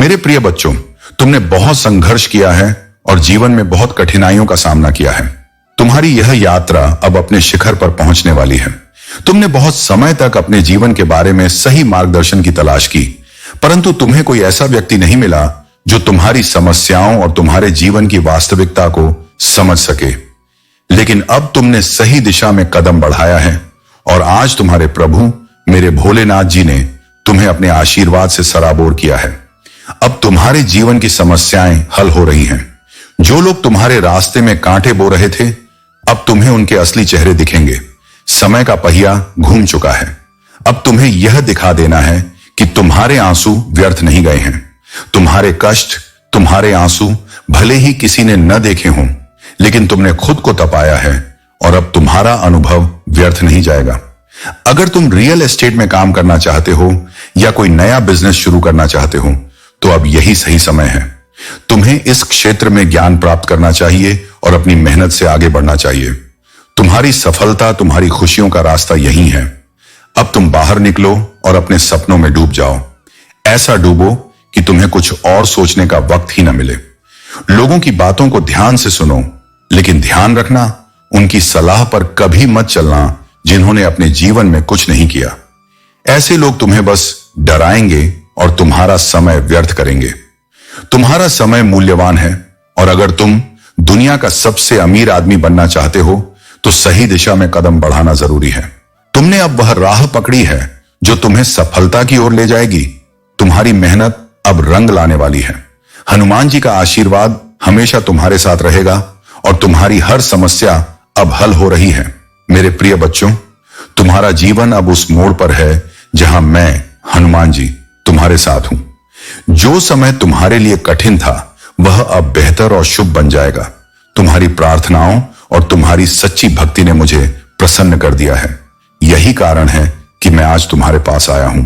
मेरे प्रिय बच्चों, तुमने बहुत संघर्ष किया है और जीवन में बहुत कठिनाइयों का सामना किया है। तुम्हारी यह यात्रा अब अपने शिखर पर पहुंचने वाली है। तुमने बहुत समय तक अपने जीवन के बारे में सही मार्गदर्शन की तलाश की, परंतु तुम्हें कोई ऐसा व्यक्ति नहीं मिला जो तुम्हारी समस्याओं और तुम्हारे जीवन की वास्तविकता को समझ सके। लेकिन अब तुमने सही दिशा में कदम बढ़ाया है और आज तुम्हारे प्रभु मेरे भोलेनाथ जी ने तुम्हें अपने आशीर्वाद से सराबोर किया है। अब तुम्हारे जीवन की समस्याएं हल हो रही हैं। जो लोग तुम्हारे रास्ते में कांटे बो रहे थे, अब तुम्हें उनके असली चेहरे दिखेंगे। समय का पहिया घूम चुका है। अब तुम्हें यह दिखा देना है कि तुम्हारे आंसू व्यर्थ नहीं गए हैं। तुम्हारे कष्ट, तुम्हारे आंसू भले ही किसी ने न देखे हों, लेकिन तुमने खुद को तपाया है और अब तुम्हारा अनुभव व्यर्थ नहीं जाएगा। अगर तुम रियल एस्टेट में काम करना चाहते हो या कोई नया बिजनेस शुरू करना चाहते हो, तो अब यही सही समय है। तुम्हें इस क्षेत्र में ज्ञान प्राप्त करना चाहिए और अपनी मेहनत से आगे बढ़ना चाहिए। तुम्हारी सफलता, तुम्हारी खुशियों का रास्ता यही है। अब तुम बाहर निकलो और अपने सपनों में डूब जाओ। ऐसा डूबो कि तुम्हें कुछ और सोचने का वक्त ही न मिले। लोगों की बातों को ध्यान से सुनो, लेकिन ध्यान रखना, उनकी सलाह पर कभी मत चलना जिन्होंने अपने जीवन में कुछ नहीं किया। ऐसे लोग तुम्हें बस डराएंगे और तुम्हारा समय व्यर्थ करेंगे। तुम्हारा समय मूल्यवान है और अगर तुम दुनिया का सबसे अमीर आदमी बनना चाहते हो तो सही दिशा में कदम बढ़ाना जरूरी है। तुमने अब वह राह पकड़ी है जो तुम्हें सफलता की ओर ले जाएगी। तुम्हारी मेहनत अब रंग लाने वाली है। हनुमान जी का आशीर्वाद हमेशा तुम्हारे साथ रहेगा और तुम्हारी हर समस्या अब हल हो रही है। मेरे प्रिय बच्चों, तुम्हारा जीवन अब उस मोड़ पर है जहां मैं, हनुमान जी, तुम्हारे साथ हूं। जो समय तुम्हारे लिए कठिन था वह अब बेहतर और शुभ बन जाएगा। तुम्हारी प्रार्थनाओं और तुम्हारी सच्ची भक्ति ने मुझे प्रसन्न कर दिया है। यही कारण है कि मैं आज तुम्हारे पास आया हूं।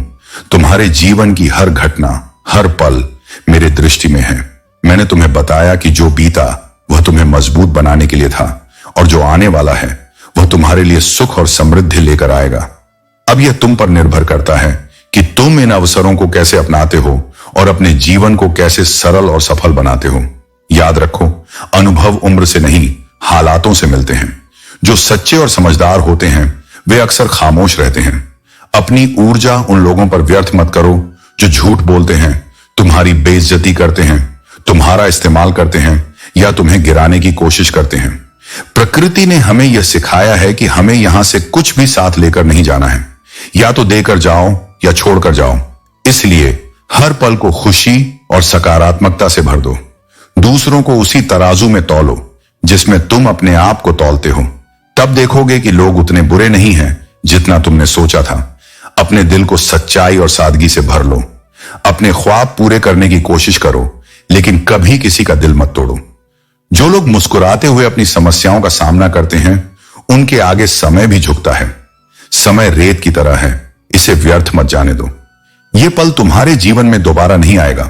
तुम्हारे जीवन की हर घटना, हर पल मेरे दृष्टि में है। मैंने तुम्हें बताया कि जो बीता वह तुम्हें मजबूत बनाने के लिए था और जो आने वाला है वह तुम्हारे लिए सुख और समृद्धि लेकर आएगा। अब यह तुम पर निर्भर करता है कि तुम इन अवसरों को कैसे अपनाते हो और अपने जीवन को कैसे सरल और सफल बनाते हो। याद रखो, अनुभव उम्र से नहीं, हालातों से मिलते हैं। जो सच्चे और समझदार होते हैं वे अक्सर खामोश रहते हैं। अपनी ऊर्जा उन लोगों पर व्यर्थ मत करो जो झूठ बोलते हैं, तुम्हारी बेइज्जती करते हैं, तुम्हारा इस्तेमाल करते हैं या तुम्हें गिराने की कोशिश करते हैं। प्रकृति ने हमें यह सिखाया है कि हमें यहां से कुछ भी साथ लेकर नहीं जाना है। या तो देकर जाओ या छोड़कर जाओ। इसलिए हर पल को खुशी और सकारात्मकता से भर दो। दूसरों को उसी तराजू में तौलो जिसमें तुम अपने आप को तौलते हो। तब देखोगे कि लोग उतने बुरे नहीं हैं जितना तुमने सोचा था। अपने दिल को सच्चाई और सादगी से भर लो। अपने ख्वाब पूरे करने की कोशिश करो, लेकिन कभी किसी का दिल मत तोड़ो। जो लोग मुस्कुराते हुए अपनी समस्याओं का सामना करते हैं, उनके आगे समय भी झुकता है। समय रेत की तरह है, इसे व्यर्थ मत जाने दो। यह पल तुम्हारे जीवन में दोबारा नहीं आएगा।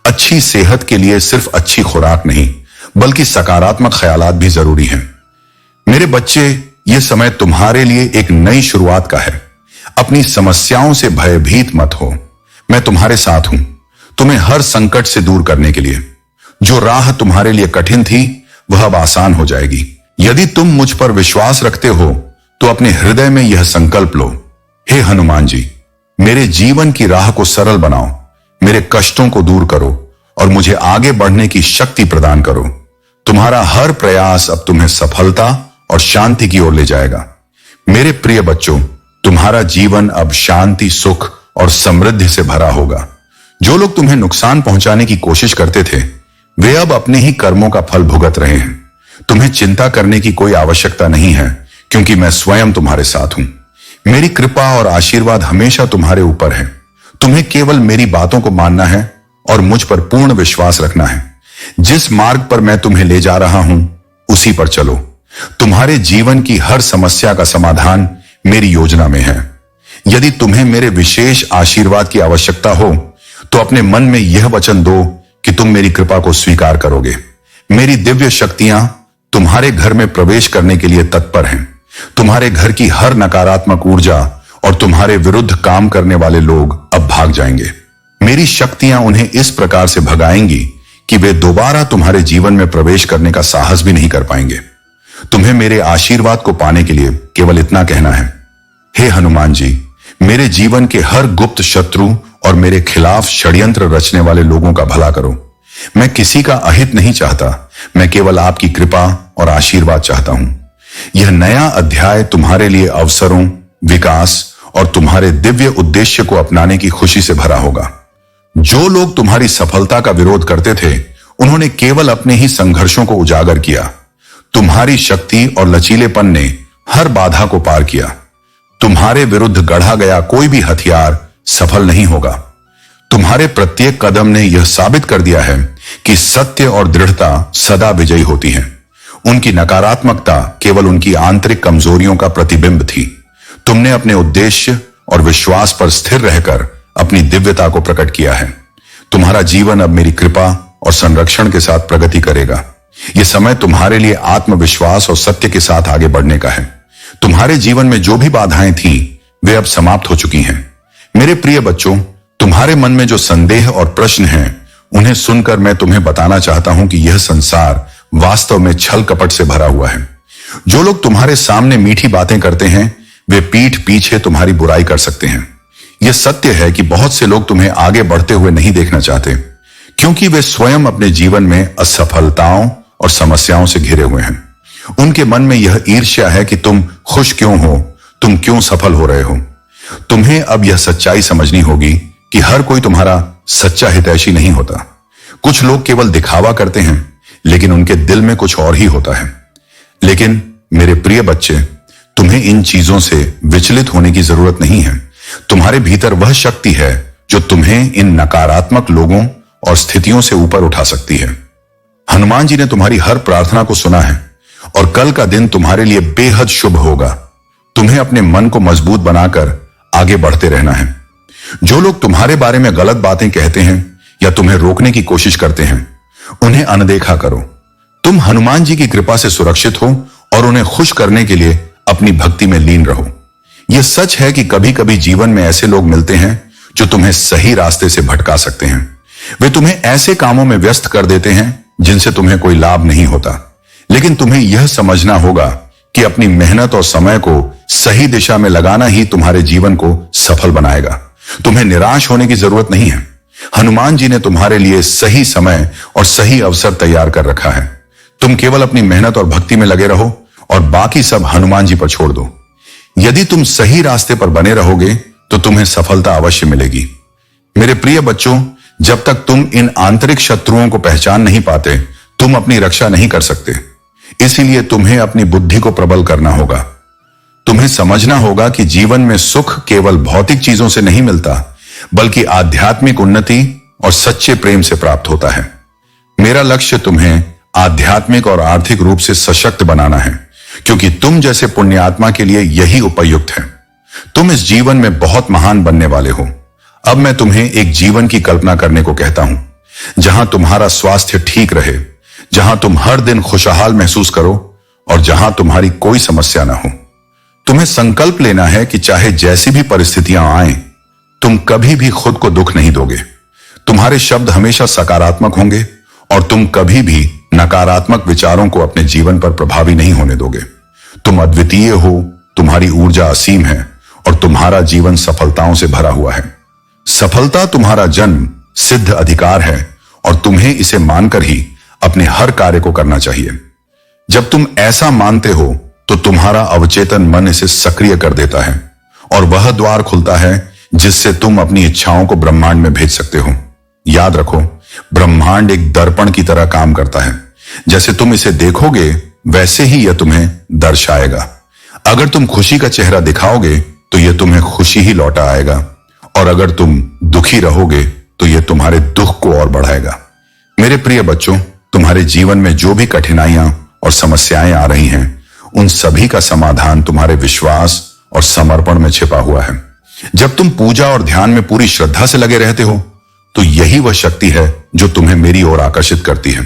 अच्छी सेहत के लिए सिर्फ अच्छी खुराक नहीं, बल्कि सकारात्मक ख्यालात भी जरूरी हैं। मेरे बच्चे, यह समय तुम्हारे लिए एक नई शुरुआत का है। अपनी समस्याओं से भयभीत मत हो। मैं तुम्हारे साथ हूं, तुम्हें हर संकट से दूर करने के लिए। जो राह तुम्हारे लिए कठिन थी वह अब आसान हो जाएगी। यदि तुम मुझ पर विश्वास रखते हो तो अपने हृदय में यह संकल्प लो, हे हनुमान जी, मेरे जीवन की राह को सरल बनाओ, मेरे कष्टों को दूर करो और मुझे आगे बढ़ने की शक्ति प्रदान करो। तुम्हारा हर प्रयास अब तुम्हें सफलता और शांति की ओर ले जाएगा। मेरे प्रिय बच्चों, तुम्हारा जीवन अब शांति, सुख और समृद्धि से भरा होगा। जो लोग तुम्हें नुकसान पहुंचाने की कोशिश करते थे, वे अब अपने ही कर्मों का फल भुगत रहे हैं। तुम्हें चिंता करने की कोई आवश्यकता नहीं है, क्योंकि मैं स्वयं तुम्हारे साथ हूं। मेरी कृपा और आशीर्वाद हमेशा तुम्हारे ऊपर है। तुम्हें केवल मेरी बातों को मानना है और मुझ पर पूर्ण विश्वास रखना है। जिस मार्ग पर मैं तुम्हें ले जा रहा हूं, उसी पर चलो। तुम्हारे जीवन की हर समस्या का समाधान मेरी योजना में है। यदि तुम्हें मेरे विशेष आशीर्वाद की आवश्यकता हो तो अपने मन में यह वचन दो कि तुम मेरी कृपा को स्वीकार करोगे। मेरी दिव्य शक्तियां तुम्हारे घर में प्रवेश करने के लिए तत्पर हैं। तुम्हारे घर की हर नकारात्मक ऊर्जा और तुम्हारे विरुद्ध काम करने वाले लोग अब भाग जाएंगे। मेरी शक्तियां उन्हें इस प्रकार से भगाएंगी कि वे दोबारा तुम्हारे जीवन में प्रवेश करने का साहस भी नहीं कर पाएंगे। तुम्हें मेरे आशीर्वाद को पाने के लिए केवल इतना कहना है, हे हनुमान जी, मेरे जीवन के हर गुप्त शत्रु और मेरे खिलाफ षड्यंत्र रचने वाले लोगों का भला करो। मैं किसी का अहित नहीं चाहता, मैं केवल आपकी कृपा और आशीर्वाद चाहता हूं। यह नया अध्याय तुम्हारे लिए अवसरों, विकास और तुम्हारे दिव्य उद्देश्य को अपनाने की खुशी से भरा होगा। जो लोग तुम्हारी सफलता का विरोध करते थे, उन्होंने केवल अपने ही संघर्षों को उजागर किया। तुम्हारी शक्ति और लचीलेपन ने हर बाधा को पार किया। तुम्हारे विरुद्ध गढ़ा गया कोई भी हथियार सफल नहीं होगा। तुम्हारे प्रत्येक कदम ने यह साबित कर दिया है कि सत्य और दृढ़ता सदा विजयी होती है। उनकी नकारात्मकता केवल उनकी आंतरिक कमजोरियों का प्रतिबिंब थी। तुमने अपने उद्देश्य और विश्वास पर स्थिर रहकर अपनी दिव्यता को प्रकट किया है। तुम्हारा जीवन अब मेरी कृपा और संरक्षण के साथ प्रगति करेगा। यह समय तुम्हारे लिए आत्मविश्वास और सत्य के साथ आगे बढ़ने का है। तुम्हारे जीवन में जो भी बाधाएं थीं, वे अब समाप्त हो चुकी हैं। मेरे प्रिय बच्चों, तुम्हारे मन में जो संदेह और प्रश्न हैं, उन्हें सुनकर मैं तुम्हें बताना चाहता हूं कि यह संसार वास्तव में छल कपट से भरा हुआ है। जो लोग तुम्हारे सामने मीठी बातें करते हैं, वे पीठ पीछे तुम्हारी बुराई कर सकते हैं। यह सत्य है कि बहुत से लोग तुम्हें आगे बढ़ते हुए नहीं देखना चाहते, क्योंकि वे स्वयं अपने जीवन में असफलताओं और समस्याओं से घिरे हुए हैं। उनके मन में यह ईर्ष्या है कि तुम खुश क्यों हो, तुम क्यों सफल हो रहे हो। तुम्हें अब यह सच्चाई समझनी होगी कि हर कोई तुम्हारा सच्चा हितैषी नहीं होता। कुछ लोग केवल दिखावा करते हैं, लेकिन उनके दिल में कुछ और ही होता है। लेकिन मेरे प्रिय बच्चे, तुम्हें इन चीजों से विचलित होने की जरूरत नहीं है। तुम्हारे भीतर वह शक्ति है जो तुम्हें इन नकारात्मक लोगों और स्थितियों से ऊपर उठा सकती है। हनुमान जी ने तुम्हारी हर प्रार्थना को सुना है और कल का दिन तुम्हारे लिए बेहद शुभ होगा। तुम्हें अपने मन को मजबूत बनाकर आगे बढ़ते रहना है। जो लोग तुम्हारे बारे में गलत बातें कहते हैं या तुम्हें रोकने की कोशिश करते हैं, उन्हें अनदेखा करो। तुम हनुमान जी की कृपा से सुरक्षित हो और उन्हें खुश करने के लिए अपनी भक्ति में लीन रहो। यह सच है कि कभी कभी जीवन में ऐसे लोग मिलते हैं जो तुम्हें सही रास्ते से भटका सकते हैं। वे तुम्हें ऐसे कामों में व्यस्त कर देते हैं जिनसे तुम्हें कोई लाभ नहीं होता। लेकिन तुम्हें यह समझना होगा कि अपनी मेहनत और समय को सही दिशा में लगाना ही तुम्हारे जीवन को सफल बनाएगा। तुम्हें निराश होने की जरूरत नहीं है। हनुमान जी ने तुम्हारे लिए सही समय और सही अवसर तैयार कर रखा है। तुम केवल अपनी मेहनत और भक्ति में लगे रहो और बाकी सब हनुमान जी पर छोड़ दो। यदि तुम सही रास्ते पर बने रहोगे तो तुम्हें सफलता अवश्य मिलेगी। मेरे प्रिय बच्चों, जब तक तुम इन आंतरिक शत्रुओं को पहचान नहीं पाते, तुम अपनी रक्षा नहीं कर सकते। इसीलिए तुम्हें अपनी बुद्धि को प्रबल करना होगा। तुम्हें समझना होगा कि जीवन में सुख केवल भौतिक चीजों से नहीं मिलता, बल्कि आध्यात्मिक उन्नति और सच्चे प्रेम से प्राप्त होता है। मेरा लक्ष्य तुम्हें आध्यात्मिक और आर्थिक रूप से सशक्त बनाना है, क्योंकि तुम जैसे पुण्यात्मा के लिए यही उपयुक्त है। तुम इस जीवन में बहुत महान बनने वाले हो। अब मैं तुम्हें एक जीवन की कल्पना करने को कहता हूं, जहां तुम्हारा स्वास्थ्य ठीक रहे, जहां तुम हर दिन खुशहाल महसूस करो और जहां तुम्हारी कोई समस्या ना हो। तुम्हें संकल्प लेना है कि चाहे जैसी भी परिस्थितियां आए, तुम कभी भी खुद को दुख नहीं दोगे। तुम्हारे शब्द हमेशा सकारात्मक होंगे और तुम कभी भी नकारात्मक विचारों को अपने जीवन पर प्रभावी नहीं होने दोगे। तुम अद्वितीय हो, तुम्हारी ऊर्जा असीम है और तुम्हारा जीवन सफलताओं से भरा हुआ है। सफलता तुम्हारा जन्म सिद्ध अधिकार है और तुम्हें इसे मानकर ही अपने हर कार्य को करना चाहिए। जब तुम ऐसा मानते हो तो तुम्हारा अवचेतन मन इसे सक्रिय कर देता है और वह द्वार खुलता है जिससे तुम अपनी इच्छाओं को ब्रह्मांड में भेज सकते हो। याद रखो, ब्रह्मांड एक दर्पण की तरह काम करता है। जैसे तुम इसे देखोगे, वैसे ही यह तुम्हें दर्शाएगा। अगर तुम खुशी का चेहरा दिखाओगे तो यह तुम्हें खुशी ही लौटा आएगा, और अगर तुम दुखी रहोगे तो यह तुम्हारे दुख को और बढ़ाएगा। मेरे प्रिय बच्चों, तुम्हारे जीवन में जो भी कठिनाइयां और समस्याएं आ रही हैं, उन सभी का समाधान तुम्हारे विश्वास और समर्पण में छिपा हुआ है। जब तुम पूजा और ध्यान में पूरी श्रद्धा से लगे रहते हो, तो यही वह शक्ति है जो तुम्हें मेरी ओर आकर्षित करती है।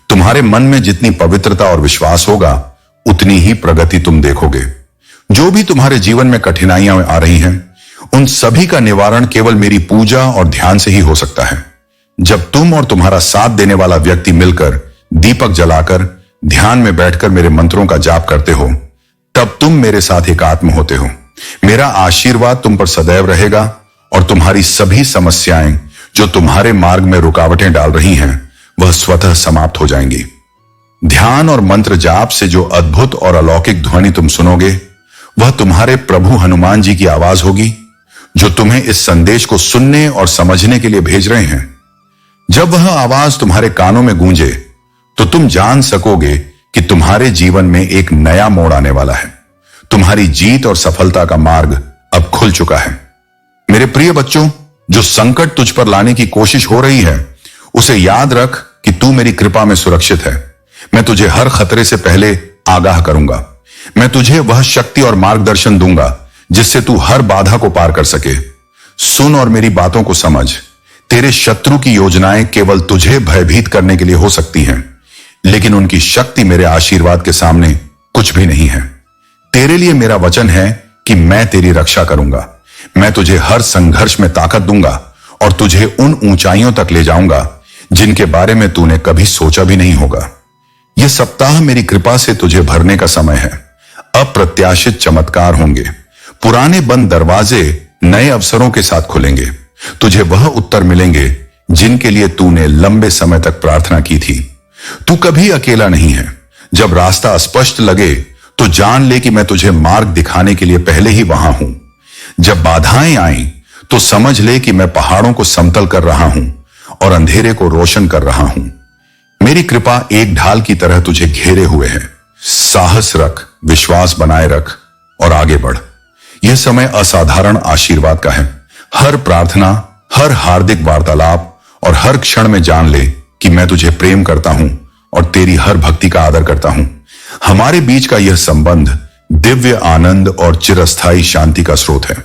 तुम्हारे मन में जितनी पवित्रता और विश्वास होगा, उतनी ही प्रगति तुम देखोगे। जो भी तुम्हारे जीवन में कठिनाइयां आ रही हैं, उन सभी का निवारण केवल मेरी पूजा और ध्यान से ही हो सकता है। जब तुम और तुम्हारा साथ देने वाला व्यक्ति मिलकर दीपक जलाकर ध्यान में बैठकर मेरे मंत्रों का जाप करते हो, तब तुम मेरे साथ एकात्म होते हो। मेरा आशीर्वाद तुम पर सदैव रहेगा और तुम्हारी सभी समस्याएं जो तुम्हारे मार्ग में रुकावटें डाल रही हैं, वह स्वतः समाप्त हो जाएंगी। ध्यान और मंत्र जाप से जो अद्भुत और अलौकिक ध्वनि तुम सुनोगे, वह तुम्हारे प्रभु हनुमान जी की आवाज होगी, जो तुम्हें इस संदेश को सुनने और समझने के लिए भेज रहे हैं। जब वह आवाज तुम्हारे कानों में गूंजे, तो तुम जान सकोगे कि तुम्हारे जीवन में एक नया मोड़ आने वाला है। तुम्हारी जीत और सफलता का मार्ग अब खुल चुका है। मेरे प्रिय बच्चों, जो संकट तुझ पर लाने की कोशिश हो रही है, उसे याद रख कि तू मेरी कृपा में सुरक्षित है। मैं तुझे हर खतरे से पहले आगाह करूंगा। मैं तुझे वह शक्ति और मार्गदर्शन दूंगा जिससे तू हर बाधा को पार कर सके। सुन और मेरी बातों को समझ। तेरे शत्रु की योजनाएं केवल तुझे भयभीत करने के लिए हो सकती हैं, लेकिन उनकी शक्ति मेरे आशीर्वाद के सामने कुछ भी नहीं है। तेरे लिए मेरा वचन है कि मैं तेरी रक्षा करूंगा। मैं तुझे हर संघर्ष में ताकत दूंगा और तुझे उन ऊंचाइयों तक ले जाऊंगा जिनके बारे में तूने कभी सोचा भी नहीं होगा। यह सप्ताह मेरी कृपा से तुझे भरने का समय है। अप्रत्याशित चमत्कार होंगे। पुराने बंद दरवाजे नए अवसरों के साथ खुलेंगे। तुझे वह उत्तर मिलेंगे जिनके लिए तूने लंबे समय तक प्रार्थना की थी। तू कभी अकेला नहीं है। जब रास्ता स्पष्ट लगे तो जान ले कि मैं तुझे मार्ग दिखाने के लिए पहले ही वहां हूं। जब बाधाएं आईं तो समझ ले कि मैं पहाड़ों को समतल कर रहा हूं और अंधेरे को रोशन कर रहा हूं। मेरी कृपा एक ढाल की तरह तुझे घेरे हुए है। साहस रख, विश्वास बनाए रख और आगे बढ़। यह समय असाधारण आशीर्वाद का है। हर प्रार्थना, हर हार्दिक वार्तालाप और हर क्षण में जान ले कि मैं तुझे प्रेम करता हूं और तेरी हर भक्ति का आदर करता हूं। हमारे बीच का यह संबंध दिव्य आनंद और चिरस्थायी शांति का स्रोत है।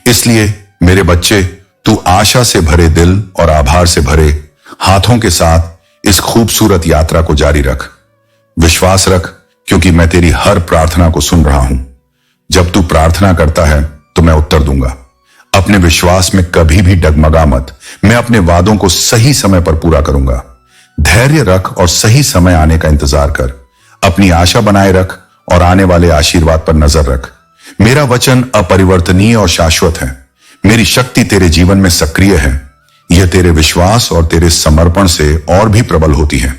इसलिए मेरे बच्चे, तू आशा से भरे दिल और आभार से भरे हाथों के साथ इस खूबसूरत यात्रा को जारी रख। विश्वास रख, क्योंकि मैं तेरी हर प्रार्थना को सुन रहा हूं। जब तू प्रार्थना करता है तो मैं उत्तर दूंगा। अपने विश्वास में कभी भी डगमगा मत। मैं अपने वादों को सही समय पर पूरा करूंगा। धैर्य रख और सही समय आने का इंतजार कर। अपनी आशा बनाए रख और आने वाले आशीर्वाद पर नजर रख। मेरा वचन अपरिवर्तनीय और शाश्वत है। मेरी शक्ति तेरे जीवन में सक्रिय है। यह तेरे विश्वास और तेरे समर्पण से और भी प्रबल होती है।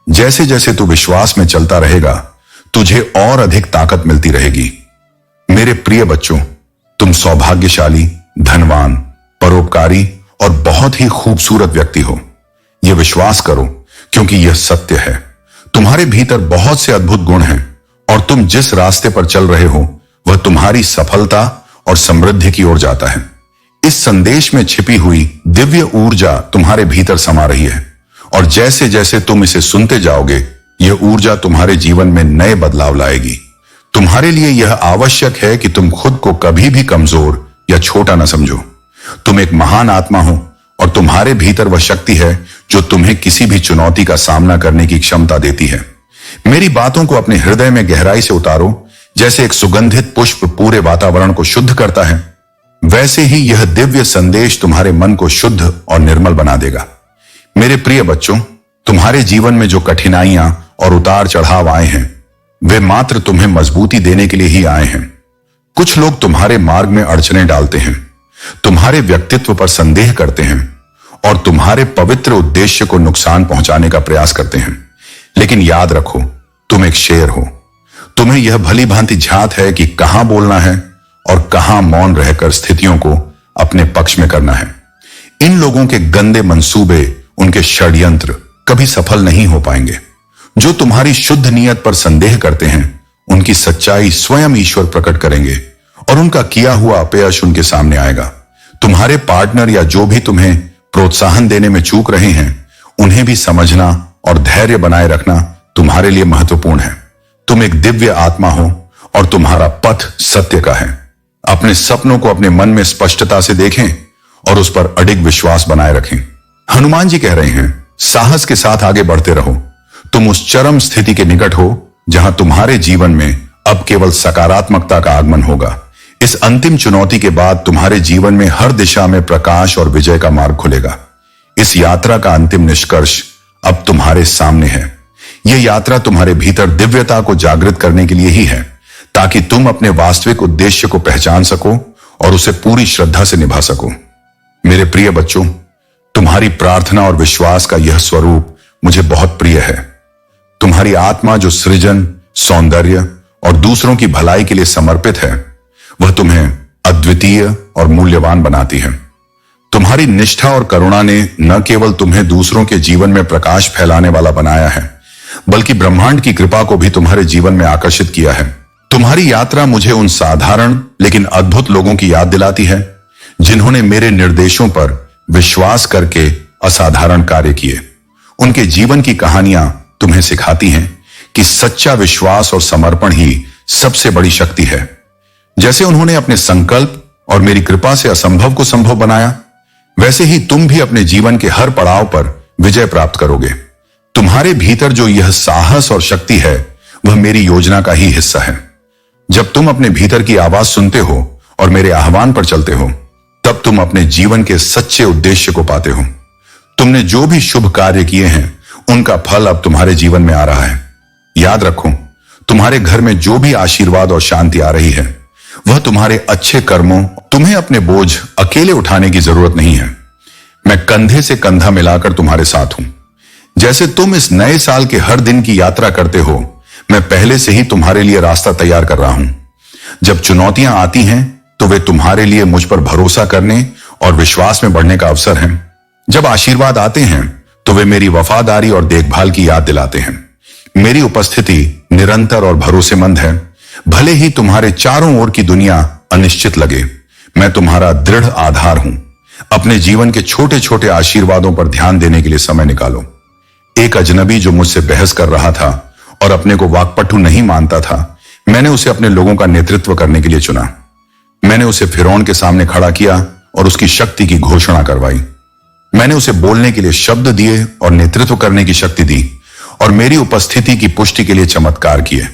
जैसे जैसे तू विश्वास में चलता रहेगा, तुझे और अधिक ताकत मिलती रहेगी। मेरे प्रिय बच्चों, तुम सौभाग्यशाली, धनवान, परोपकारी और बहुत ही खूबसूरत व्यक्ति हो। यह विश्वास करो, क्योंकि यह सत्य है। तुम्हारे भीतर बहुत से अद्भुत गुण हैं और तुम जिस रास्ते पर चल रहे हो वह तुम्हारी सफलता और समृद्धि की ओर जाता है। इस संदेश में छिपी हुई दिव्य ऊर्जा तुम्हारे भीतर समा रही है और जैसे जैसे तुम इसे सुनते जाओगे, यह ऊर्जा तुम्हारे जीवन में नए बदलाव लाएगी। तुम्हारे लिए यह आवश्यक है कि तुम खुद को कभी भी कमजोर या छोटा न समझो। तुम एक महान आत्मा हो और तुम्हारे भीतर वह शक्ति है जो तुम्हें किसी भी चुनौती का सामना करने की क्षमता देती है। मेरी बातों को अपने हृदय में गहराई से उतारो। जैसे एक सुगंधित पुष्प पूरे वातावरण को शुद्ध करता है, वैसे ही यह दिव्य संदेश तुम्हारे मन को शुद्ध और निर्मल बना देगा। मेरे प्रिय बच्चों, तुम्हारे जीवन में जो कठिनाइयां और उतार चढ़ाव आए हैं, वे मात्र तुम्हें मजबूती देने के लिए ही आए हैं। कुछ लोग तुम्हारे मार्ग में अड़चनें डालते हैं, तुम्हारे व्यक्तित्व पर संदेह करते हैं और तुम्हारे पवित्र उद्देश्य को नुकसान पहुंचाने का प्रयास करते हैं। लेकिन याद रखो, तुम एक शेर हो। तुम्हें यह भली भांति झात है कि कहां बोलना है और कहां मौन रहकर स्थितियों को अपने पक्ष में करना है। इन लोगों के गंदे मंसूबे, उनके षड्यंत्र कभी सफल नहीं हो पाएंगे। जो तुम्हारी शुद्ध नियत पर संदेह करते हैं, उनकी सच्चाई स्वयं ईश्वर प्रकट करेंगे और उनका किया हुआ अपयश उनके सामने आएगा। तुम्हारे पार्टनर या जो भी तुम्हें प्रोत्साहन देने में चूक रहे हैं, उन्हें भी समझना और धैर्य बनाए रखना तुम्हारे लिए महत्वपूर्ण है। तुम एक दिव्य आत्मा हो और तुम्हारा पथ सत्य का है। अपने सपनों को अपने मन में स्पष्टता से देखें और उस पर अडिग विश्वास बनाए रखें। हनुमान जी कह रहे हैं, साहस के साथ आगे बढ़ते रहो। तुम उस चरम स्थिति के निकट हो जहां तुम्हारे जीवन में अब केवल सकारात्मकता का आगमन होगा। इस अंतिम चुनौती के बाद तुम्हारे जीवन में हर दिशा में प्रकाश और विजय का मार्ग खुलेगा। इस यात्रा का अंतिम निष्कर्ष अब तुम्हारे सामने है। यह यात्रा तुम्हारे भीतर दिव्यता को जागृत करने के लिए ही है, ताकि तुम अपने वास्तविक उद्देश्य को पहचान सको और उसे पूरी श्रद्धा से निभा सको। मेरे प्रिय बच्चों, तुम्हारी प्रार्थना और विश्वास का यह स्वरूप मुझे बहुत प्रिय है। तुम्हारी आत्मा जो सृजन, सौंदर्य और दूसरों की भलाई के लिए समर्पित है, वह तुम्हें अद्वितीय और मूल्यवान बनाती है। तुम्हारी निष्ठा और करुणा ने न केवल तुम्हें दूसरों के जीवन में प्रकाश फैलाने वाला बनाया है, बल्कि ब्रह्मांड की कृपा को भी तुम्हारे जीवन में आकर्षित किया है। तुम्हारी यात्रा मुझे उन साधारण लेकिन अद्भुत लोगों की याद दिलाती है, जिन्होंने मेरे निर्देशों पर विश्वास करके असाधारण कार्य किए। उनके जीवन की कहानियां तुम्हें सिखाती हैं कि सच्चा विश्वास और समर्पण ही सबसे बड़ी शक्ति है। जैसे उन्होंने अपने संकल्प और मेरी कृपा से असंभव को संभव बनाया, वैसे ही तुम भी अपने जीवन के हर पड़ाव पर विजय प्राप्त करोगे। तुम्हारे भीतर जो यह साहस और शक्ति है, वह मेरी योजना का ही हिस्सा है। जब तुम अपने भीतर की आवाज सुनते हो और मेरे आह्वान पर चलते हो, तब तुम अपने जीवन के सच्चे उद्देश्य को पाते हो। तुमने जो भी शुभ कार्य किए हैं, उनका फल अब तुम्हारे जीवन में आ रहा है। याद रखो, तुम्हारे घर में जो भी आशीर्वाद और शांति आ रही है, वह तुम्हारे अच्छे कर्मों। तुम्हें अपने बोझ अकेले उठाने की जरूरत नहीं है। मैं कंधे से कंधा मिलाकर तुम्हारे साथ हूं। जैसे तुम इस नए साल के हर दिन की यात्रा करते हो, मैं पहले से ही तुम्हारे लिए रास्ता तैयार कर रहा हूं। जब चुनौतियां आती हैं, तो वे तुम्हारे लिए मुझ पर भरोसा करने और विश्वास में बढ़ने का अवसर हैं। जब आशीर्वाद आते हैं, तो वे मेरी वफादारी और देखभाल की याद दिलाते हैं। मेरी उपस्थिति निरंतर और भरोसेमंद है। भले ही तुम्हारे चारों ओर की दुनिया अनिश्चित लगे, मैं तुम्हारा दृढ़ आधार हूं। अपने जीवन के छोटे छोटे आशीर्वादों पर ध्यान देने के लिए समय निकालो। एक अजनबी जो मुझसे बहस कर रहा था और अपने को वाकपटु नहीं मानता था, मैंने उसे अपने लोगों का नेतृत्व करने के लिए चुना। मैंने उसे फिरौन के सामने खड़ा किया और उसकी शक्ति की घोषणा करवाई। मैंने उसे बोलने के लिए शब्द दिए और नेतृत्व करने की शक्ति दी, और मेरी उपस्थिति की पुष्टि के लिए चमत्कार किए।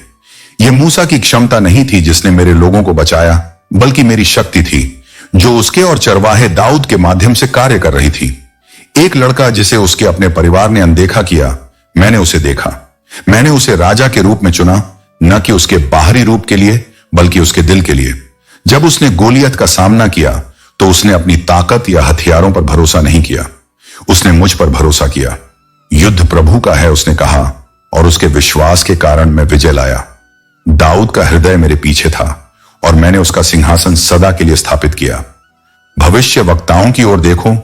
यह मूसा की क्षमता नहीं थी जिसने मेरे लोगों को बचाया, बल्कि मेरी शक्ति थी जो उसके और चरवाहे दाऊद के माध्यम से कार्य कर रही थी। एक लड़का जिसे उसके अपने परिवार ने अनदेखा किया, मैंने उसे देखा। मैंने उसे राजा के रूप में चुना, न कि उसके बाहरी रूप के लिए, बल्कि उसके दिल के लिए। जब उसने गोलियत का सामना किया, तो उसने अपनी ताकत या हथियारों पर भरोसा नहीं किया, उसने मुझ पर भरोसा किया। युद्ध प्रभु का है, उसने कहा, और उसके विश्वास के कारण मैं विजय लाया। दाऊद का हृदय मेरे पीछे था, और मैंने उसका सिंहासन सदा के लिए स्थापित किया। भविष्य वक्ताओं की ओर देखो,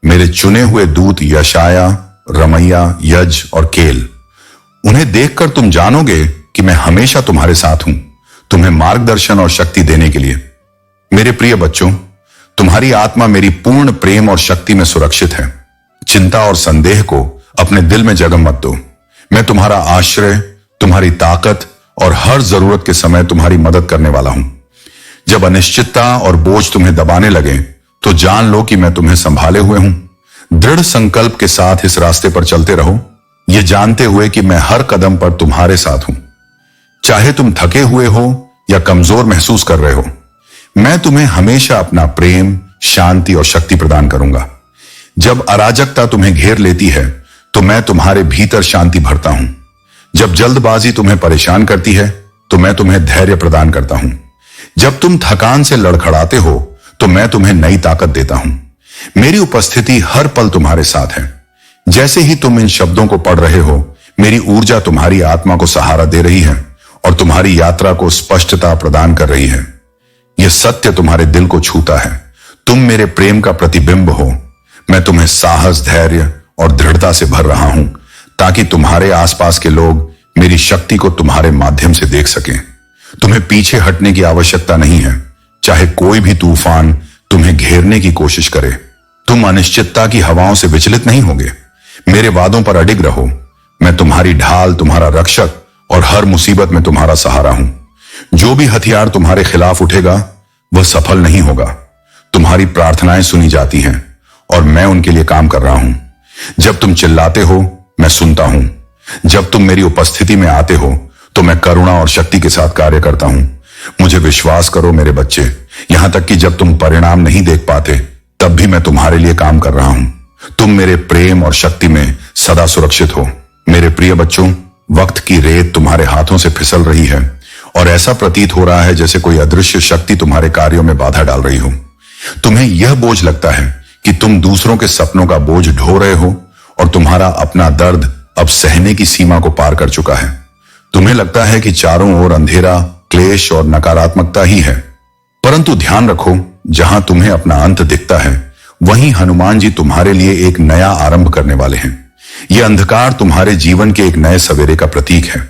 मेरे चुने हुए दूत यशाया, रमैया, यज और केल। उन्हें देखकर तुम जानोगे कि मैं हमेशा तुम्हारे साथ हूं, तुम्हें मार्गदर्शन और शक्ति देने के लिए। मेरे प्रिय बच्चों, तुम्हारी आत्मा मेरी पूर्ण प्रेम और शक्ति में सुरक्षित है। चिंता और संदेह को अपने दिल में जगह मत दो। मैं तुम्हारा आश्रय, तुम्हारी ताकत और हर जरूरत के समय तुम्हारी मदद करने वाला हूं। जब अनिश्चितता और बोझ तुम्हें दबाने लगे, तो जान लो कि मैं तुम्हें संभाले हुए हूं। दृढ़ संकल्प के साथ इस रास्ते पर चलते रहो, यह जानते हुए कि मैं हर कदम पर तुम्हारे साथ हूं। चाहे तुम थके हुए हो या कमजोर महसूस कर रहे हो, मैं तुम्हें हमेशा अपना प्रेम, शांति और शक्ति प्रदान करूंगा। जब अराजकता तुम्हें घेर लेती है, तो मैं तुम्हारे भीतर शांति भरता हूं। जब जल्दबाजी तुम्हें परेशान करती है, तो मैं तुम्हें धैर्य प्रदान करता हूं। जब तुम थकान से लड़खड़ाते हो, तो मैं तुम्हें नई ताकत देता हूं। मेरी उपस्थिति हर पल तुम्हारे साथ है। जैसे ही तुम इन शब्दों को पढ़ रहे हो, मेरी ऊर्जा तुम्हारी आत्मा को सहारा दे रही है और तुम्हारी यात्रा को स्पष्टता प्रदान कर रही है। यह सत्य तुम्हारे दिल को छूता है। तुम मेरे प्रेम का प्रतिबिंब हो। मैं तुम्हें साहस, धैर्य और दृढ़ता से भर रहा हूं, ताकि तुम्हारे आसपास के लोग मेरी शक्ति को तुम्हारे माध्यम से देख सकें। तुम्हें पीछे हटने की आवश्यकता नहीं है, चाहे कोई भी तूफान तुम्हें घेरने की कोशिश करे। तुम अनिश्चितता की हवाओं से विचलित नहीं होगे। मेरे वादों पर अडिग रहो। मैं तुम्हारी ढाल, तुम्हारा रक्षक और हर मुसीबत में तुम्हारा सहारा हूं। जो भी हथियार तुम्हारे खिलाफ उठेगा, वह सफल नहीं होगा। तुम्हारी प्रार्थनाएं सुनी जाती हैं और मैं उनके लिए काम कर रहा हूं। जब तुम चिल्लाते हो, मैं सुनता हूं। जब तुम मेरी उपस्थिति में आते हो, तो मैं करुणा और शक्ति के साथ कार्य करता हूं। मुझे विश्वास करो मेरे बच्चे, यहां तक कि जब तुम परिणाम नहीं देख पाते तब भी मैं तुम्हारे लिए काम कर रहा हूं। तुम मेरे प्रेम और शक्ति में सदा सुरक्षित हो। मेरे प्रिय बच्चों, वक्त की रेत तुम्हारे हाथों से फिसल रही है और ऐसा प्रतीत हो रहा है जैसे कोई अदृश्य शक्ति तुम्हारे कार्यों में बाधा डाल रही हो। तुम्हें यह बोझ लगता है कि तुम दूसरों के सपनों का बोझ ढो रहे हो और तुम्हारा अपना दर्द अब सहने की सीमा को पार कर चुका है। तुम्हें लगता है कि चारों ओर अंधेरा, क्लेश और नकारात्मकता ही है, परंतु ध्यान रखो, जहां तुम्हें अपना अंत दिखता है वहीं हनुमान जी तुम्हारे लिए एक नया आरंभ करने वाले हैं। यह अंधकार तुम्हारे जीवन के एक नए सवेरे का प्रतीक है।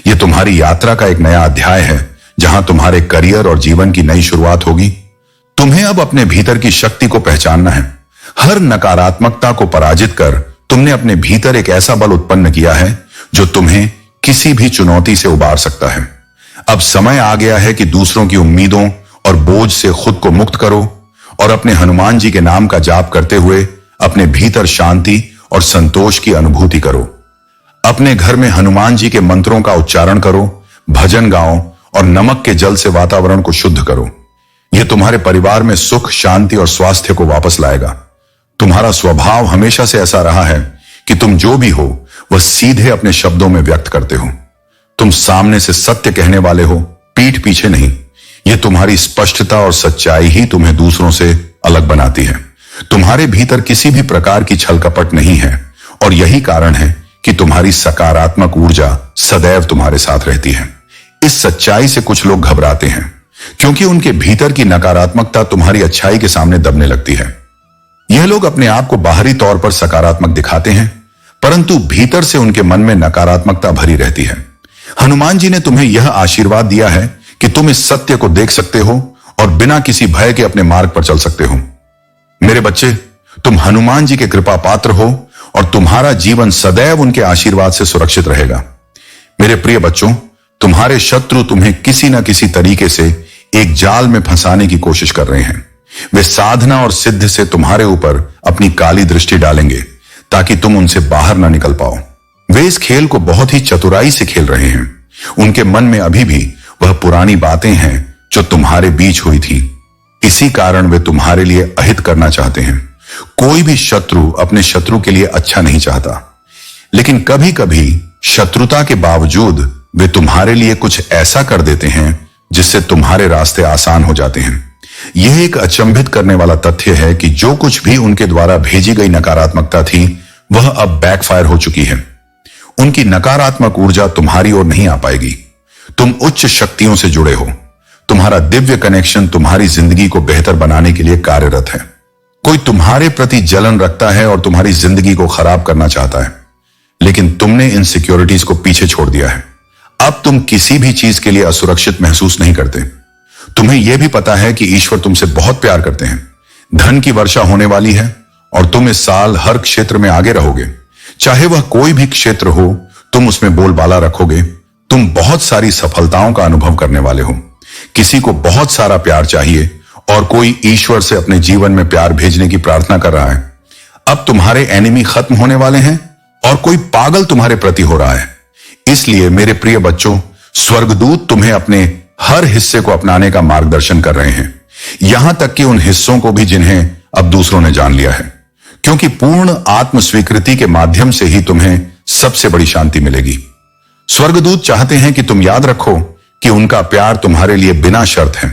यह तुम्हारी यात्रा का एक नया अध्याय है जहां तुम्हारे करियर और जीवन की नई शुरुआत होगी। तुम्हें अब अपने भीतर की शक्ति को पहचानना है। हर नकारात्मकता को पराजित कर तुमने अपने भीतर एक ऐसा बल उत्पन्न किया है जो तुम्हें किसी भी चुनौती से उबार सकता है। अब समय आ गया है कि दूसरों की उम्मीदों और बोझ से खुद को मुक्त करो और अपने हनुमान जी के नाम का जाप करते हुए अपने भीतर शांति और संतोष की अनुभूति करो। अपने घर में हनुमान जी के मंत्रों का उच्चारण करो, भजन गाओ और नमक के जल से वातावरण को शुद्ध करो। यह तुम्हारे परिवार में सुख, शांति और स्वास्थ्य को वापस लाएगा। तुम्हारा स्वभाव हमेशा से ऐसा रहा है कि तुम जो भी हो वह सीधे अपने शब्दों में व्यक्त करते हो। तुम सामने से सत्य कहने वाले हो, पीठ पीछे नहीं। यह तुम्हारी स्पष्टता और सच्चाई ही तुम्हें दूसरों से अलग बनाती है। तुम्हारे भीतर किसी भी प्रकार की छल कपट नहीं है और यही कारण है कि तुम्हारी सकारात्मक ऊर्जा सदैव तुम्हारे साथ रहती है। इस सच्चाई से कुछ लोग घबराते हैं क्योंकि उनके भीतर की नकारात्मकता तुम्हारी अच्छाई के सामने दबने लगती है। यह लोग अपने आप को बाहरी तौर पर सकारात्मक दिखाते हैं, परंतु भीतर से उनके मन में नकारात्मकता भरी रहती है। हनुमान जी ने तुम्हें यह आशीर्वाद दिया है कि तुम इस सत्य को देख सकते हो और बिना किसी भय के अपने मार्ग पर चल सकते हो। मेरे बच्चे, तुम हनुमान जी के कृपा पात्र हो और तुम्हारा जीवन सदैव उनके आशीर्वाद से सुरक्षित रहेगा। मेरे प्रिय बच्चों, तुम्हारे शत्रु तुम्हें किसी न किसी तरीके से एक जाल में फंसाने की कोशिश कर रहे हैं। वे साधना और सिद्ध से तुम्हारे ऊपर अपनी काली दृष्टि डालेंगे ताकि तुम उनसे बाहर ना निकल पाओ। वे इस खेल को बहुत ही चतुराई से खेल रहे हैं। उनके मन में अभी भी वह पुरानी बातें हैं जो तुम्हारे बीच हुई थी। इसी कारण वे तुम्हारे लिए अहित करना चाहते हैं। कोई भी शत्रु अपने शत्रु के लिए अच्छा नहीं चाहता, लेकिन कभी कभी शत्रुता के बावजूद वे तुम्हारे लिए कुछ ऐसा कर देते हैं जिससे तुम्हारे रास्ते आसान हो जाते हैं। यह एक अचंभित करने वाला तथ्य है कि जो कुछ भी उनके द्वारा भेजी गई नकारात्मकता थी वह अब बैकफायर हो चुकी है। उनकी नकारात्मक ऊर्जा तुम्हारी ओर नहीं आ पाएगी। तुम उच्च शक्तियों से जुड़े हो। तुम्हारा दिव्य कनेक्शन तुम्हारी जिंदगी को बेहतर बनाने के लिए कार्यरत है। कोई तुम्हारे प्रति जलन रखता है और तुम्हारी जिंदगी को खराब करना चाहता है, लेकिन तुमने इन सिक्योरिटीज को पीछे छोड़ दिया है। अब तुम किसी भी चीज के लिए असुरक्षित महसूस नहीं करते। तुम्हें यह भी पता है कि ईश्वर तुमसे बहुत प्यार करते हैं। धन की वर्षा होने वाली है और तुम इस साल हर क्षेत्र में आगे रहोगे। चाहे वह कोई भी क्षेत्र हो, तुम उसमें बोलबाला रखोगे। तुम बहुत सारी सफलताओं का अनुभव करने वाले हो। किसी को बहुत सारा प्यार चाहिए और कोई ईश्वर से अपने जीवन में प्यार भेजने की प्रार्थना कर रहा है। अब तुम्हारे एनिमी खत्म होने वाले हैं और कोई पागल तुम्हारे प्रति हो रहा है। इसलिए मेरे प्रिय बच्चों, स्वर्गदूत तुम्हें अपने हर हिस्से को अपनाने का मार्गदर्शन कर रहे हैं, यहां तक कि उन हिस्सों को भी जिन्हें अब दूसरों ने जान लिया है, क्योंकि पूर्ण आत्म स्वीकृति के माध्यम से ही तुम्हें सबसे बड़ी शांति मिलेगी। स्वर्गदूत चाहते हैं कि तुम याद रखो कि उनका प्यार तुम्हारे लिए बिना शर्त है।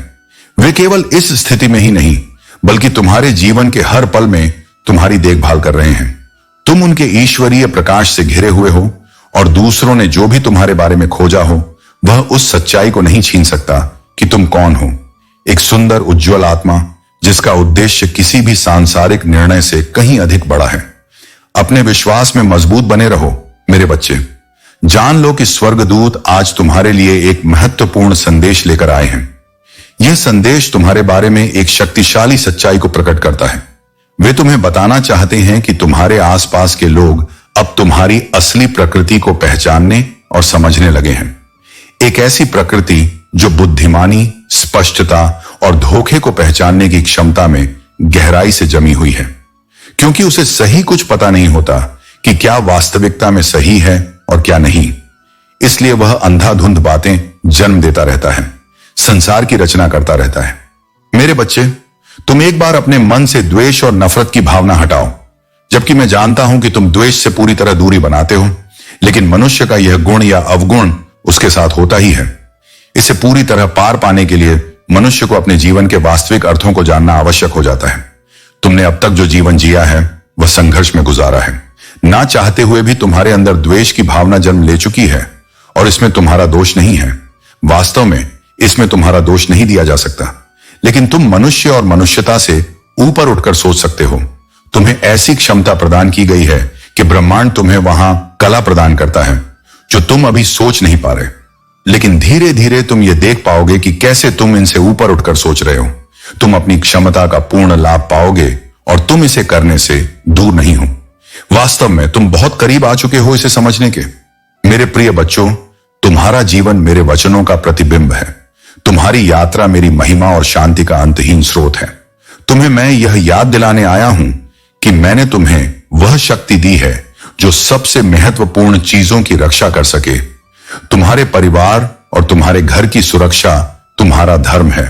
वे केवल इस स्थिति में ही नहीं बल्कि तुम्हारे जीवन के हर पल में तुम्हारी देखभाल कर रहे हैं। तुम उनके ईश्वरीय प्रकाश से घिरे हुए हो और दूसरों ने जो भी तुम्हारे बारे में खोजा हो वह उस सच्चाई को नहीं छीन सकता कि तुम कौन हो। एक सुंदर उज्जवल आत्मा जिसका उद्देश्य किसी भी सांसारिक निर्णय से कहीं अधिक बड़ा है। अपने विश्वास में मजबूत बने रहो मेरे बच्चे। जान लो कि स्वर्गदूत आज तुम्हारे लिए एक महत्वपूर्ण संदेश लेकर आए हैं। यह संदेश तुम्हारे बारे में एक शक्तिशाली सच्चाई को प्रकट करता है। वे तुम्हें बताना चाहते हैं कि तुम्हारे आसपास के लोग अब तुम्हारी असली प्रकृति को पहचानने और समझने लगे हैं। एक ऐसी प्रकृति जो बुद्धिमानी, स्पष्टता और धोखे को पहचानने की क्षमता में गहराई से जमी हुई है, क्योंकि उसे सही कुछ पता नहीं होता कि क्या वास्तविकता में सही है और क्या नहीं। इसलिए वह अंधाधुंध बातें जन्म देता रहता है। संसार की रचना करता रहता है। मेरे बच्चे, तुम एक बार अपने मन से द्वेष और नफरत की भावना हटाओ। जबकि मैं जानता हूं कि तुम द्वेष से पूरी तरह दूरी बनाते हो, लेकिन मनुष्य का यह गुण या अवगुण उसके साथ होता ही है। इसे पूरी तरह पार पाने के लिए मनुष्य को अपने जीवन के वास्तविक अर्थों को जानना आवश्यक हो जाता है। तुमने अब तक जो जीवन जिया है वह संघर्ष में गुजारा है। ना चाहते हुए भी तुम्हारे अंदर द्वेष की भावना जन्म ले चुकी है और इसमें तुम्हारा दोष नहीं है। वास्तव में इसमें तुम्हारा दोष नहीं दिया जा सकता, लेकिन तुम मनुष्य और मनुष्यता से ऊपर उठकर सोच सकते हो। तुम्हें ऐसी क्षमता प्रदान की गई है कि ब्रह्मांड तुम्हें वहां कला प्रदान करता है जो तुम अभी सोच नहीं पा रहे। लेकिन धीरे धीरे तुम ये देख पाओगे कि कैसे तुम इनसे ऊपर उठकर सोच रहे हो। तुम अपनी क्षमता का पूर्ण लाभ पाओगे और तुम इसे करने से दूर नहीं हो। वास्तव में तुम बहुत करीब आ चुके हो इसे समझने के। मेरे प्रिय बच्चों, तुम्हारा जीवन मेरे वचनों का प्रतिबिंब है। तुम्हारी यात्रा मेरी महिमा और शांति का अंतहीन स्रोत है। तुम्हें मैं यह याद दिलाने आया हूं कि मैंने तुम्हें वह शक्ति दी है जो सबसे महत्वपूर्ण चीजों की रक्षा कर सके। तुम्हारे परिवार और तुम्हारे घर की सुरक्षा तुम्हारा धर्म है।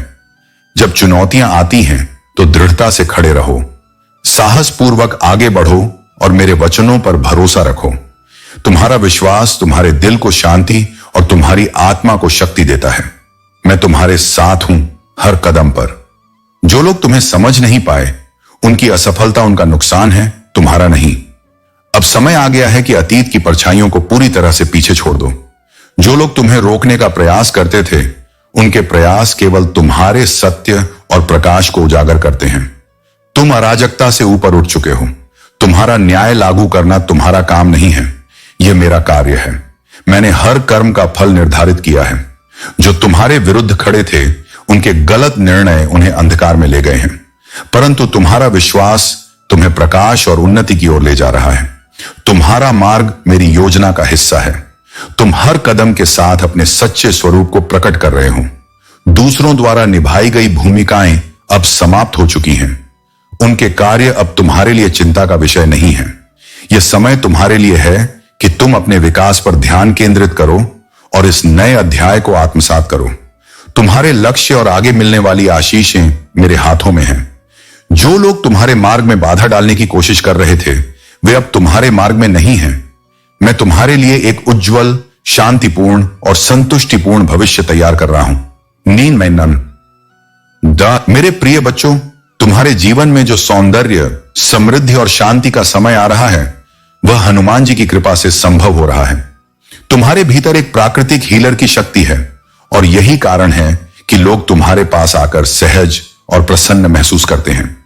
जब चुनौतियां आती हैं तो दृढ़ता से खड़े रहो, साहस पूर्वक आगे बढ़ो और मेरे वचनों पर भरोसा रखो। तुम्हारा विश्वास तुम्हारे दिल को शांति और तुम्हारी आत्मा को शक्ति देता है। मैं तुम्हारे साथ हूं हर कदम पर। जो लोग तुम्हें समझ नहीं पाए, उनकी असफलता उनका नुकसान है, तुम्हारा नहीं। अब समय आ गया है कि अतीत की परछाइयों को पूरी तरह से पीछे छोड़ दो। जो लोग तुम्हें रोकने का प्रयास करते थे, उनके प्रयास केवल तुम्हारे सत्य और प्रकाश को उजागर करते हैं। तुम अराजकता से ऊपर उठ चुके हो। तुम्हारा न्याय लागू करना तुम्हारा काम नहीं है, यह मेरा कार्य है। मैंने हर कर्म का फल निर्धारित किया है। जो तुम्हारे विरुद्ध खड़े थे, उनके गलत निर्णय उन्हें अंधकार में ले गए हैं, परंतु तुम्हारा विश्वास तुम्हें प्रकाश और उन्नति की ओर ले जा रहा है। तुम्हारा मार्ग मेरी योजना का हिस्सा है। तुम हर कदम के साथ अपने सच्चे स्वरूप को प्रकट कर रहे हो। दूसरों द्वारा निभाई गई भूमिकाएं अब समाप्त हो चुकी हैं। उनके कार्य अब तुम्हारे लिए चिंता का विषय नहीं है। यह समय तुम्हारे लिए है कि तुम अपने विकास पर ध्यान केंद्रित करो और इस नए अध्याय को आत्मसात करो। तुम्हारे लक्ष्य और आगे मिलने वाली आशीषें मेरे हाथों में हैं। जो लोग तुम्हारे मार्ग में बाधा डालने की कोशिश कर रहे थे, वे अब तुम्हारे मार्ग में नहीं हैं। मैं तुम्हारे लिए एक उज्जवल, शांतिपूर्ण और संतुष्टिपूर्ण भविष्य तैयार कर रहा हूं। नींद में नन मेरे प्रिय बच्चों, तुम्हारे जीवन में जो सौंदर्य, समृद्धि और शांति का समय आ रहा है, वह हनुमान जी की कृपा से संभव हो रहा है। तुम्हारे भीतर एक प्राकृतिक हीलर की शक्ति है और यही कारण है कि लोग तुम्हारे पास आकर सहज और प्रसन्न महसूस करते हैं।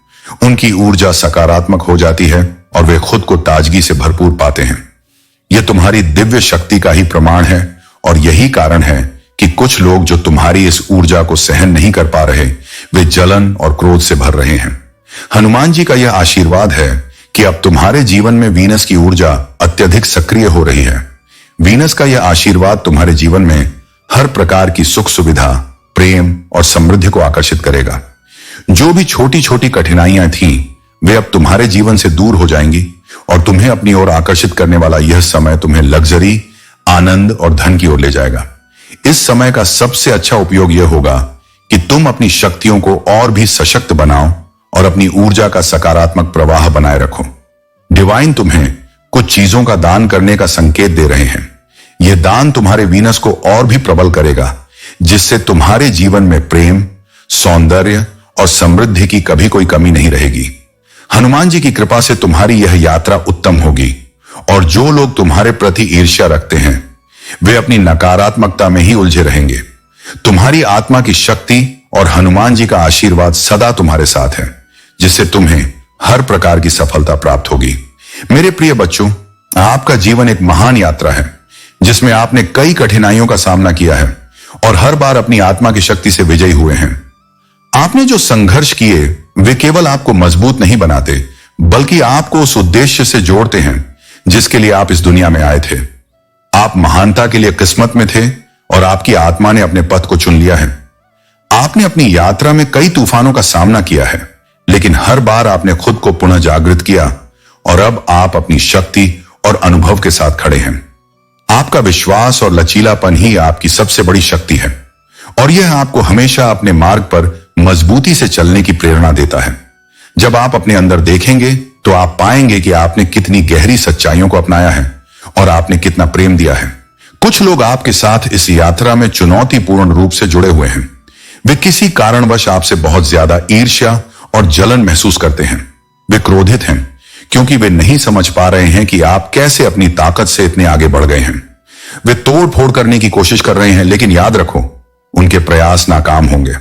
उनकी ऊर्जा सकारात्मक हो जाती है और वे खुद को ताजगी से भरपूर पाते हैं। यह तुम्हारी दिव्य शक्ति का ही प्रमाण है और यही कारण है कि कुछ लोग जो तुम्हारी इस ऊर्जा को सहन नहीं कर पा रहे, वे जलन और क्रोध से भर रहे हैं। हनुमान जी का यह आशीर्वाद है कि अब तुम्हारे जीवन में वीनस की ऊर्जा अत्यधिक सक्रिय हो रही है। वीनस का यह आशीर्वाद तुम्हारे जीवन में हर प्रकार की सुख सुविधा, प्रेम और समृद्धि को आकर्षित करेगा। जो भी छोटी छोटी कठिनाइयां थीं, वे अब तुम्हारे जीवन से दूर हो जाएंगी और तुम्हें अपनी ओर आकर्षित करने वाला यह समय तुम्हें लग्जरी, आनंद और धन की ओर ले जाएगा। इस समय का सबसे अच्छा उपयोग यह होगा कि तुम अपनी शक्तियों को और भी सशक्त बनाओ और अपनी ऊर्जा का सकारात्मक प्रवाह बनाए रखो। डिवाइन तुम्हें कुछ चीजों का दान करने का संकेत दे रहे हैं। यह दान तुम्हारे वीनस को और भी प्रबल करेगा, जिससे तुम्हारे जीवन में प्रेम, सौंदर्य और समृद्धि की कभी कोई कमी नहीं रहेगी। हनुमान जी की कृपा से तुम्हारी यह यात्रा उत्तम होगी और जो लोग तुम्हारे प्रति ईर्ष्या रखते हैं, वे अपनी नकारात्मकता में ही उलझे रहेंगे। तुम्हारी आत्मा की शक्ति और हनुमान जी का आशीर्वाद सदा तुम्हारे साथ है, जिससे तुम्हें हर प्रकार की सफलता प्राप्त होगी। मेरे प्रिय बच्चों, आपका जीवन एक महान यात्रा है जिसमें आपने कई कठिनाइयों का सामना किया है और हर बार अपनी आत्मा की शक्ति से विजयी हुए हैं। आपने जो संघर्ष किए, वे केवल आपको मजबूत नहीं बनाते, बल्कि आपको उस उद्देश्य से जोड़ते हैं जिसके लिए आप इस दुनिया में आए थे। आप महानता के लिए किस्मत में थे और आपकी आत्मा ने अपने पथ को चुन लिया है। आपने अपनी यात्रा में कई तूफानों का सामना किया है, लेकिन हर बार आपने खुद को पुनः जागृत किया और अब आप अपनी शक्ति और अनुभव के साथ खड़े हैं। आपका विश्वास और लचीलापन ही आपकी सबसे बड़ी शक्ति है और यह आपको हमेशा अपने मार्ग पर मजबूती से चलने की प्रेरणा देता है। जब आप अपने अंदर देखेंगे तो आप पाएंगे कि आपने कितनी गहरी सच्चाइयों को अपनाया है और आपने कितना प्रेम दिया है। कुछ लोग आपके साथ इस यात्रा में चुनौतीपूर्ण रूप से जुड़े हुए हैं। वे किसी कारणवश आपसे बहुत ज्यादा ईर्ष्या और जलन महसूस करते हैं। वे क्रोधित हैं क्योंकि वे नहीं समझ पा रहे हैं कि आप कैसे अपनी ताकत से इतने आगे बढ़ गए हैं। वे तोड़ फोड़ करने की कोशिश कर रहे हैं, लेकिन याद रखो, उनके प्रयास नाकाम होंगे।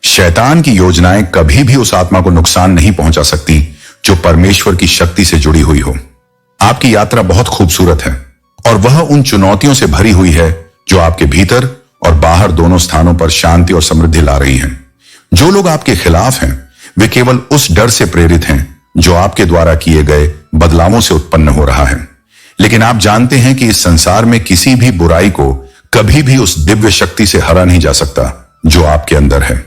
शैतान की योजनाएं कभी भी उस आत्मा को नुकसान नहीं पहुंचा सकती जो परमेश्वर की शक्ति से जुड़ी हुई हो। आपकी यात्रा बहुत खूबसूरत है और वह उन चुनौतियों से भरी हुई है जो आपके भीतर और बाहर दोनों स्थानों पर शांति और समृद्धि ला रही हैं। जो लोग आपके खिलाफ हैं वे केवल उस डर से प्रेरित हैं जो आपके द्वारा किए गए बदलावों से उत्पन्न हो रहा है। लेकिन आप जानते हैं कि इस संसार में किसी भी बुराई को कभी भी उस दिव्य शक्ति से हरा नहीं जा सकता जो आपके अंदर है।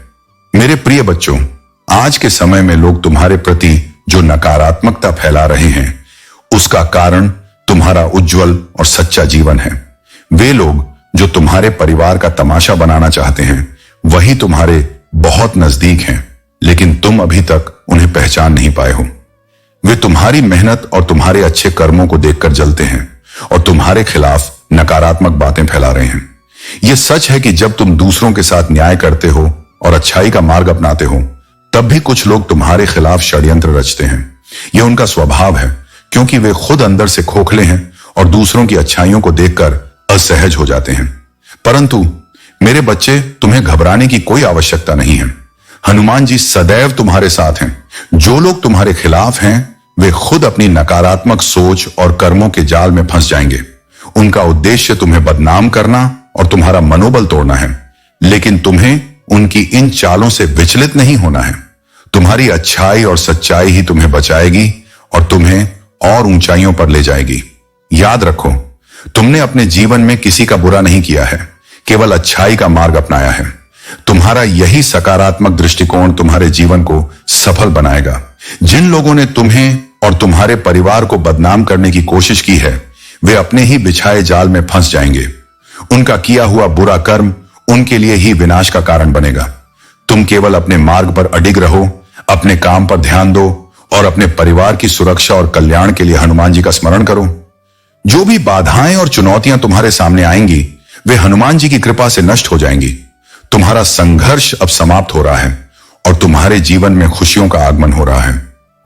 मेरे प्रिय बच्चों, आज के समय में लोग तुम्हारे प्रति जो नकारात्मकता फैला रहे हैं उसका कारण तुम्हारा उज्जवल और सच्चा जीवन है। वे लोग जो तुम्हारे परिवार का तमाशा बनाना चाहते हैं वही तुम्हारे बहुत नजदीक हैं, लेकिन तुम अभी तक उन्हें पहचान नहीं पाए हो। वे तुम्हारी मेहनत और तुम्हारे अच्छे कर्मों को देखकर जलते हैं और तुम्हारे खिलाफ नकारात्मक बातें फैला रहे हैं। यह सच है कि जब तुम दूसरों के साथ न्याय करते हो और अच्छाई का मार्ग अपनाते हो तब भी कुछ लोग तुम्हारे खिलाफ षड्यंत्र रचते हैं। यह उनका स्वभाव है क्योंकि वे खुद अंदर से खोखले हैं और दूसरों की अच्छाइयों को देखकर असहज हो जाते हैं। परंतु मेरे बच्चे, तुम्हें घबराने की कोई आवश्यकता नहीं है। हनुमान जी सदैव तुम्हारे साथ हैं। जो लोग तुम्हारे खिलाफ हैं वे खुद अपनी नकारात्मक सोच और कर्मों के जाल में फंस जाएंगे। उनका उद्देश्य तुम्हें बदनाम करना और तुम्हारा मनोबल तोड़ना है, लेकिन तुम्हें उनकी इन चालों से विचलित नहीं होना है। तुम्हारी अच्छाई और सच्चाई ही तुम्हें बचाएगी और तुम्हें और ऊंचाइयों पर ले जाएगी। याद रखो, तुमने अपने जीवन में किसी का बुरा नहीं किया है, केवल अच्छाई का मार्ग अपनाया है। तुम्हारा यही सकारात्मक दृष्टिकोण तुम्हारे जीवन को सफल बनाएगा। जिन लोगों ने तुम्हें और तुम्हारे परिवार को बदनाम करने की कोशिश की है वे अपने ही बिछाए जाल में फंस जाएंगे। उनका किया हुआ बुरा कर्म उनके लिए ही विनाश का कारण बनेगा। तुम केवल अपने मार्ग पर अडिग रहो, अपने काम पर ध्यान दो और अपने परिवार की सुरक्षा और कल्याण के लिए हनुमान जी का स्मरण करो। जो भी बाधाएं और चुनौतियां तुम्हारे सामने आएंगी वे हनुमान जी की कृपा से नष्ट हो जाएंगी। तुम्हारा संघर्ष अब समाप्त हो रहा है और तुम्हारे जीवन में खुशियों का आगमन हो रहा है।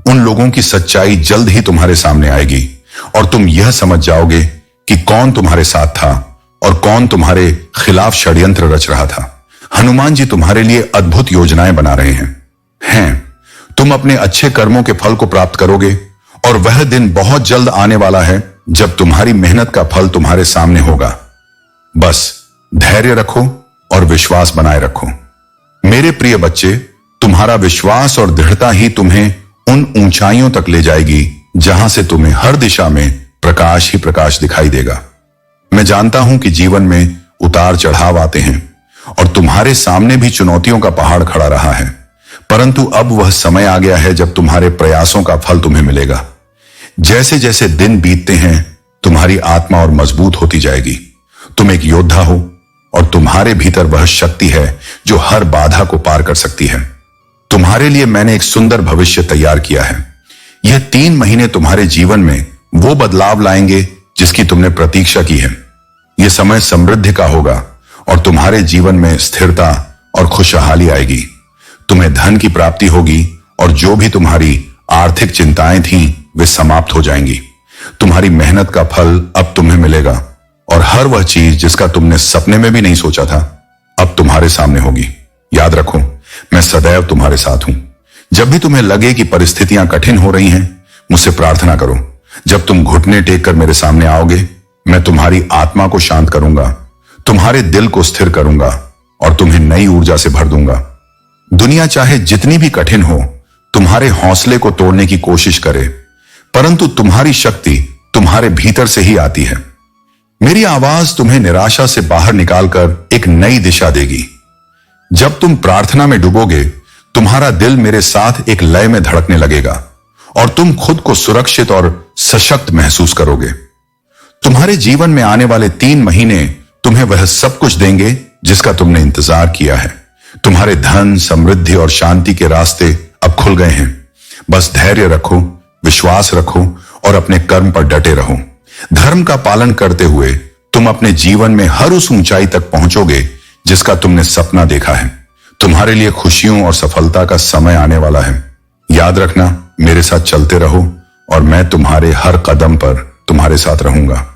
उन लोगों की सच्चाई जल्द ही तुम्हारे सामने आएगी और तुम यह समझ जाओगे कि कौन तुम्हारे साथ था और कौन तुम्हारे खिलाफ षड्यंत्र रच रहा था। हनुमान जी तुम्हारे लिए अद्भुत योजनाएं बना रहे हैं। तुम अपने अच्छे कर्मों के फल को प्राप्त करोगे और वह दिन बहुत जल्द आने वाला है जब तुम्हारी मेहनत का फल तुम्हारे सामने होगा। बस धैर्य रखो और विश्वास बनाए रखो। मेरे प्रिय बच्चे, तुम्हारा विश्वास और दृढ़ता ही तुम्हें उन ऊंचाइयों तक ले जाएगी जहां से तुम्हें हर दिशा में प्रकाश ही प्रकाश दिखाई देगा। मैं जानता हूं कि जीवन में उतार चढ़ाव आते हैं और तुम्हारे सामने भी चुनौतियों का पहाड़ खड़ा रहा है, परंतु अब वह समय आ गया है जब तुम्हारे प्रयासों का फल तुम्हें मिलेगा। जैसे जैसे दिन बीतते हैं तुम्हारी आत्मा और मजबूत होती जाएगी। तुम एक योद्धा हो और तुम्हारे भीतर वह शक्ति है जो हर बाधा को पार कर सकती है। तुम्हारे लिए मैंने एक सुंदर भविष्य तैयार किया है। यह 3 महीने तुम्हारे जीवन में वो बदलाव लाएंगे जिसकी तुमने प्रतीक्षा की है। यह समय समृद्धि का होगा और तुम्हारे जीवन में स्थिरता और खुशहाली आएगी। तुम्हें धन की प्राप्ति होगी और जो भी तुम्हारी आर्थिक चिंताएं थीं वे समाप्त हो जाएंगी। तुम्हारी मेहनत का फल अब तुम्हें मिलेगा और हर वह चीज जिसका तुमने सपने में भी नहीं सोचा था अब तुम्हारे सामने होगी। याद रखो, मैं सदैव तुम्हारे साथ हूं। जब भी तुम्हें लगे कि परिस्थितियां कठिन हो रही हैं, मुझसे प्रार्थना करो। जब तुम घुटने टेक कर मेरे सामने आओगे, मैं तुम्हारी आत्मा को शांत करूंगा, तुम्हारे दिल को स्थिर करूंगा और तुम्हें नई ऊर्जा से भर दूंगा। दुनिया चाहे जितनी भी कठिन हो तुम्हारे हौसले को तोड़ने की कोशिश करे, परंतु तुम्हारी शक्ति तुम्हारे भीतर से ही आती है। मेरी आवाज तुम्हें निराशा से बाहर निकालकर एक नई दिशा देगी। जब तुम प्रार्थना में डूबोगे तुम्हारा दिल मेरे साथ एक लय में धड़कने लगेगा और तुम खुद को सुरक्षित और सशक्त महसूस करोगे। तुम्हारे जीवन में आने वाले 3 महीने तुम्हें वह सब कुछ देंगे जिसका तुमने इंतजार किया है। तुम्हारे धन, समृद्धि और शांति के रास्ते अब खुल गए हैं। बस धैर्य रखो, विश्वास रखो और अपने कर्म पर डटे रहो। धर्म का पालन करते हुए तुम अपने जीवन में हर उस ऊंचाई तक पहुंचोगे जिसका तुमने सपना देखा है। तुम्हारे लिए खुशियों और सफलता का समय आने वाला है। याद रखना, मेरे साथ चलते रहो और मैं तुम्हारे हर कदम पर तुम्हारे साथ रहूंगा।